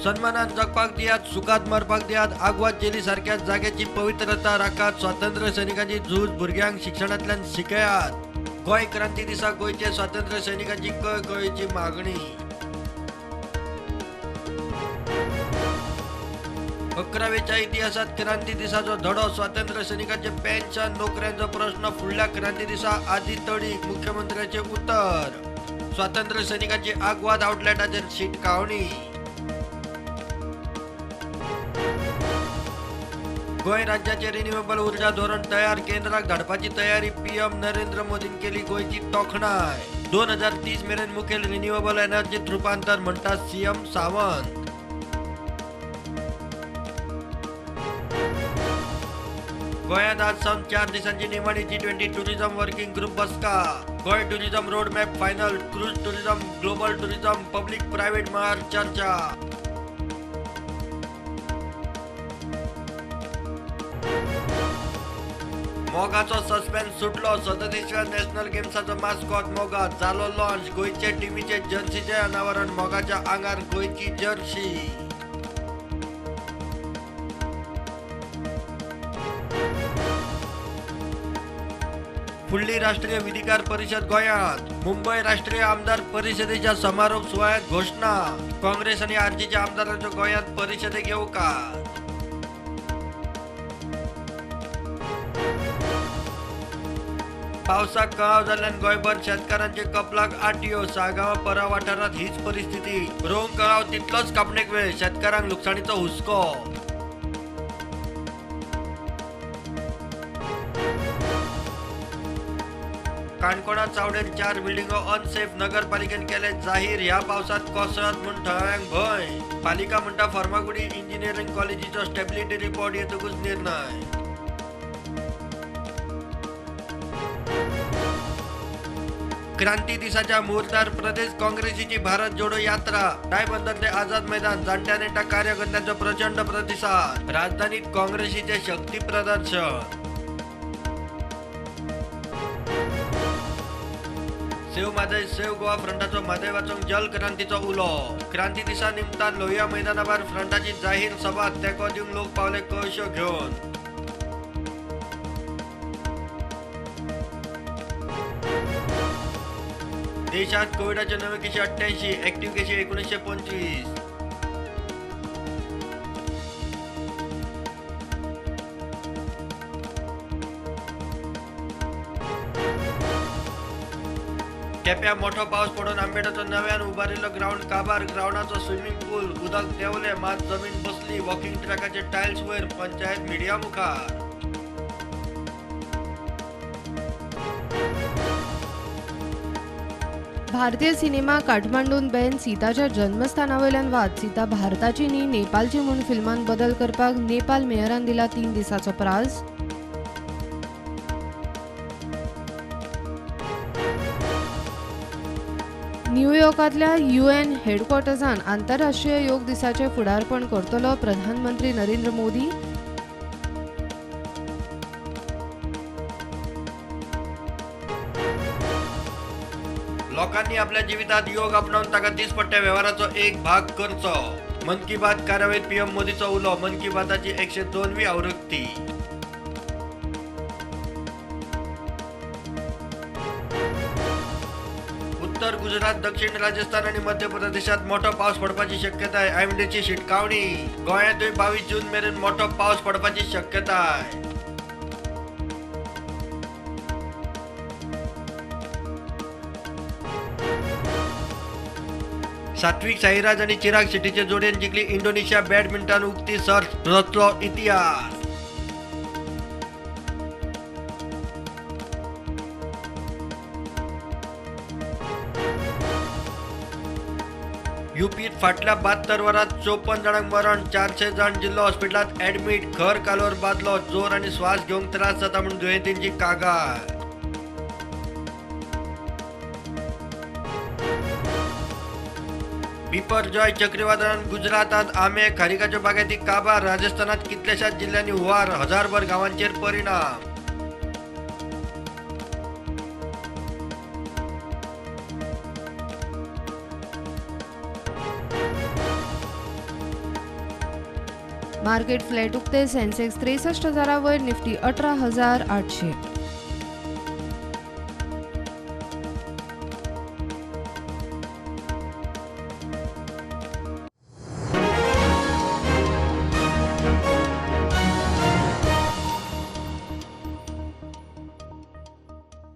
सन्मानात जगपाक दियात, सुखात मरपाक दियात, आगवाद जेली सारख्या जाग्याची पवित्रता राखात. स्वातंत्र्य सैनिकांची झूज भुरग्यांक शिक्षणांतल्यान शिकयात. गोंय क्रांती दिसा गोंयचे स्वातंत्र्य सैनिकांची कळकळीची मागणी. 11वेच्या इतिहासात क्रांती दिसाचो धडो. स्वातंत्र्य सैनिकांचे पेन्शन, नोकऱ्यांचो प्रश्न फुडल्या क्रांती दिसा आदी तडीक. मुख्यमंत्र्यांचे उत्तर. स्वातंत्र्य सैनिकांची आगवाद आउटलेटाचेर शिटकावणी. गोंय राज्याचे रिन्युएबल उर्जा धोरण तयार. केंद्राक धाडपाची तयारी. पीएम नरेंद्र मोदीन केली गोंयची तोखणाय. 2030 मेरेन मुखेल रिन्युएबल एनर्जीत रुपांतर म्हणटा सीएम सावंत. गोंयांत आज सावन 4 दिसांची निमाणी G20 टुरिझम वर्किंग ग्रुप बसका. Goa tourism road map final. Cruise tourism, global tourism, public private मळार चर्चा. मोगाचो सस्पेन्स सुटलो. 37व्या नॅशनल गेम्साचो मास्कॉट मोगा जालो लॉन्च. गोंयचे टीमीचे जर्सीचे अनावरण. मोगाच्या आंगार गोंयची जर्सी. फुडली राष्ट्रीय विधिकार परिषद गोंयांत. मुंबय राष्ट्रीय आमदार परिषदेच्या समारोप सुवाळ्यात घोषणा. काँग्रेस आणि आरजीच्या आमदारांच्यो गोंयांत परिषदेक येवकार. पावसाक कळाव जाल्ल्यान गोंयभर शेतकारांचे कपलाक आटयो. साळगांवां पर्रा वाठारांत हीच परिस्थिती. रोवंक कळाव तितलोच कापणेक वेळ. शेतकारांक लुकसाणीचो हुस्को. काणकोणात चावडेर 4 बिल्डिंगो अनसेफ. नगरपालिकेन केले जाहीर. ह्या पावसात कोसळत म्हूण थळाव्यांक भंय. पालिका म्हणटा फर्मागुडी इंजिनियरिंग कॉलेजीचो स्टॅबिलिटी रिपोर्ट येतकूच निर्णय. क्रांती दिसाच्या मुहूर्तार प्रदेश काँग्रेसीची भारत जोडो यात्रा. रायबंदरले आझाद मैदान. जाणट्या नेता कार्यकर्त्यांचो प्रचंड प्रतिसाद. राजधानीत काँग्रेसीचे शक्ती प्रदर्शन. सेव मादय सेव गोवा फ्रंटाचो मादय वाचोंक जल क्रांतीचो उलो. क्रांती दिसा निमतान लोहिया मैदानाभार फ्रंटाची जाहीर सभा. तेको दिवंक लोक पावले कळश्यो घेवन. देशात कोविडाचे नवे केशी 88. ऍक्टिव्ह केशी 1925. केप्यां मोठो पावस पडून आंबेडाचो नव्यान उबारिल्लो ग्राउंड काबार. ग्राउंडाचो स्विमींग पूल. उदक देंवले. मात जमीन बसली. वॉकिंग ट्रॅकाचे टायल्स वयर. पंचायत मिडिया मुखार. भारतीय सिनेमा काठमांडून बॅन. सीताच्या जन्मस्थानावयल्यान वाद. सीता भारताची न्ही नेपाळची म्हूण फिल्मांत बदल करपाक नेपाळ मेयरान दिला 3 दिसाचो प्राझ. न्यूयॉर्कातल्या UN हेडक्वॉर्टर्सान आंतरराष्ट्रीय योग दिसाचे फुडारपण करतलो प्रधानमंत्री नरेंद्र मोदी. लोकांनी आपल्या जिवितात योग आपणावन ताका दिसपट्ट्या व्यवहाराचो एक भाग करचो. मन की बात कार्यावळीत पीएम मोदीचो उलो. मन की बाताची 102वी आवृत्ती. उत्तर गुजरात, दक्षिण राजस्थान आणि मध्य प्रदेशात मोठो पावस पडपाची शक्यता आहे. आयएमडीची शिटकावणी. गोंयांतूय 22 जून मेरेन मोठो पावस पडपाची शक्यता आहे. सात्विक साईराज आणि चिराग शेट्टीचे जोडीन जिंकली इंडोनेशिया बॅडमिंटन उक्ती सर्त. रचलो इतिहास. यूपीत फाटल्या 72 वरात 54 जणांक मरण. 400 जण जिल्लो हॉस्पिटलात ऍडमिट. खर कालोर बादलो. जोर आणि श्वास घेवंक त्रास जाता म्हणून दुयेंतींची कागाळ. बिपरजॉय चक्रीवादळान गुजरातात आंबे खारीकाच्यो बागायती काबार. राजस्थानात कितल्याशाच जिल्ह्यांनी हुंवार. हजारभर गावांचेर परिणाम. मार्केट फ्लॅट उक्ते सेन्सेक्स 63,000 वयर, निफ्टी 18,800.